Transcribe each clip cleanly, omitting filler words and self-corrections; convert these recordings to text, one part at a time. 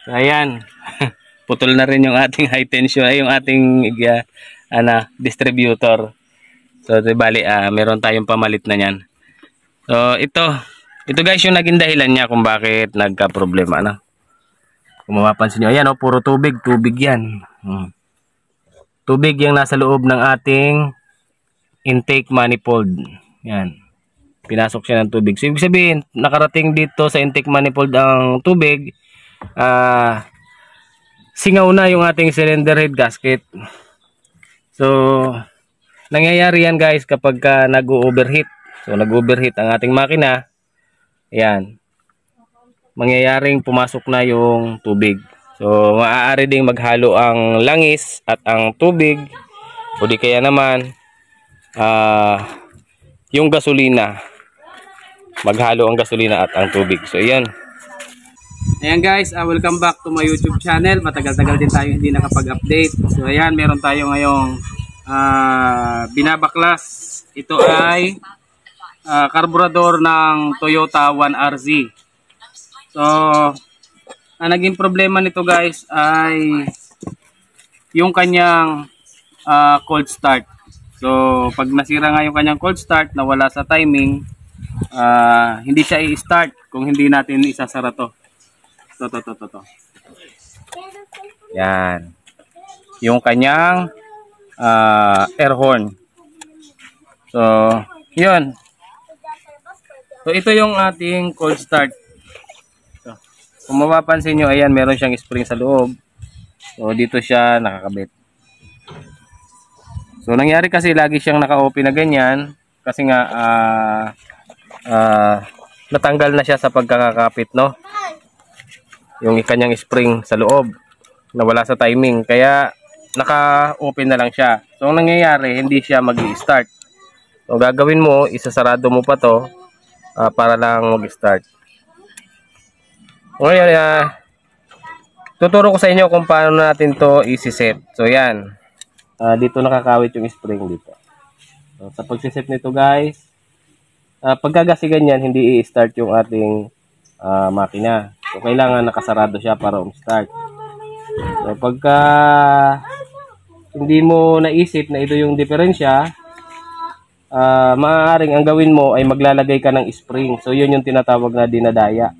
Ayan. Putol na rin yung ating high tension ay yung ating distributor. So di bali meron tayong pamalit na niyan. So ito guys yung naging dahilan niya kung bakit nagka-problema na. Kung mapapansin niyo, ayan puro tubig 'yan. Tubig yung nasa loob ng ating intake manifold. Yan. Pinasok siya ng tubig. So ibig sabihin, nakarating dito sa intake manifold ang tubig, singaw na yung ating cylinder head gasket. So nangyayari yan guys kapag nag-overheat. So nag-overheat ang ating makina. Ayan. Mangyayaring pumasok na yung tubig. So maaari ding maghalo ang langis at ang tubig o di kaya naman yung gasolina. Maghalo ang gasolina at ang tubig. So ayan. Ayan guys, welcome back to my YouTube channel. Matagal-tagal din tayo hindi nakapag-update. So ayan, meron tayo ngayong binabaklas. Ito ay karburador ng Toyota 1RZ. So ang naging problema nito guys ay yung kanyang cold start. So pag nasira nga yung kanyang cold start, nawala sa timing, hindi siya i-start kung hindi natin isasara to. To. Yan. Yung kanyang air horn. So, yun. So, ito yung ating cold start. So, kung mapapansin nyo, ayan, meron siyang spring sa loob. So, dito siya nakakabit. So, nangyari kasi lagi siyang naka-open na ganyan. Kasi nga, natanggal na siya sa pagkakakapit, no? Yung kanyang spring sa loob, nawala sa timing, kaya naka-open na lang siya. So ang nangyayari, hindi siya mag-i-start. So gagawin mo, isasarado mo pa to para lang mag-start. Ngayon, tuturo ko sa inyo kung paano natin to isi-set. So yan, dito nakakawit yung spring dito. So, sa pag-set nito guys, pagkagasigan yan, hindi i-start yung ating makina. So, kailangan nakasarado siya para start. So, pagka hindi mo naisip na ito yung diferensya, maaaring ang gawin mo ay maglalagay ka ng spring. So, yun yung tinatawag na dinadaya.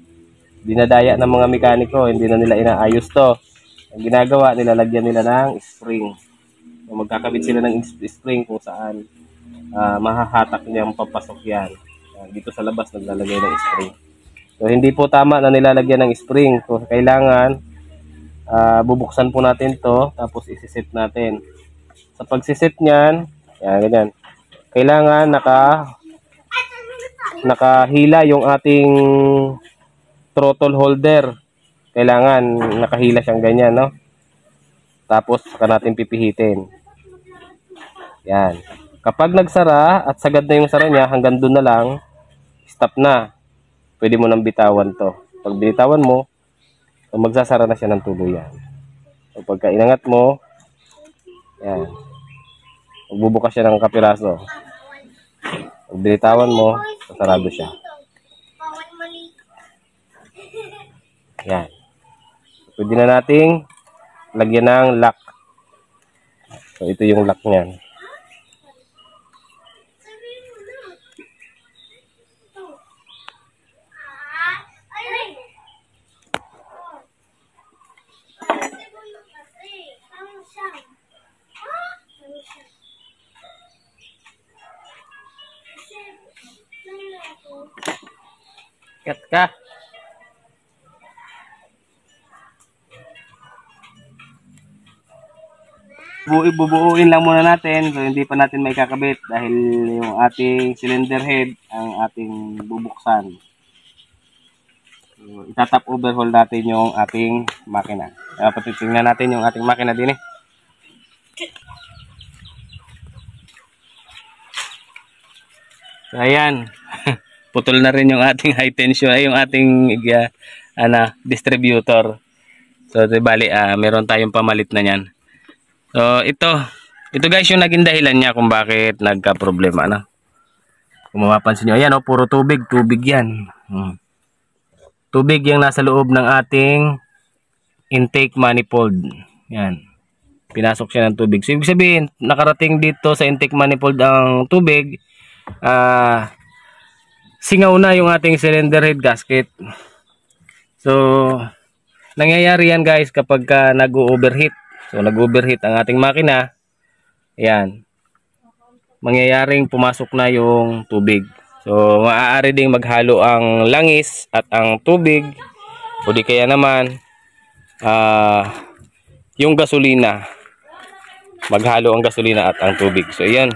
Dinadaya ng mga mekaniko, hindi na nila inaayos to. Ang ginagawa, nilalagyan nila ng spring. So, magkakabit sila ng spring kung saan mahahatak niyang papasok yan. Dito sa labas, naglalagay ng spring. So, hindi po tama na nilalagyan ng spring. So, kailangan bubuksan po natin to tapos isi-set natin. Sa pagsiset niyan, yan, ganyan. Kailangan nakahila yung ating throttle holder. Kailangan nakahila siyang ganyan, no? Tapos, saka natin pipihitin. Yan. Kapag nagsara at sagad na yung sara niya, hanggang doon na lang, stop na. Pwede mo nang bitawan to. Pag binitawan mo, magsasara na siya ng tuluyan. So, pagka inangat mo, yan. Magbubukas siya ng kapiraso. Pag binitawan mo, sasarado siya. Yan. Pwede na nating lagyan ng lock. So, ito yung lock niyan. Kat ka. Bubuuin lang muna natin. So hindi pa natin may kakabit dahil yung ating cylinder head ang ating bubuksan. So, itatap overhaul natin yung ating makina. Patitingnan natin yung ating makina din eh. So ayan. Putol na rin yung ating high tension ay yung ating distributor. So di bali meron tayong pamalit na niyan. So ito guys yung naging dahilan niya kung bakit nagka-problema na. Kung mapapansin niyo, ayan puro tubig 'yan. Tubig yung nasa loob ng ating intake manifold. Yan. Pinasok siya ng tubig. So, ibig sabihin, nakarating dito sa intake manifold ang tubig, singaw na yung ating cylinder head gasket. So, nangyayari yan guys kapag nag-overheat. So, nag-overheat ang ating makina. Ayan. Mangyayaring pumasok na yung tubig. So, maaari ding maghalo ang langis at ang tubig. O di kaya naman, yung gasolina. Maghalo ang gasolina at ang tubig. So, yan.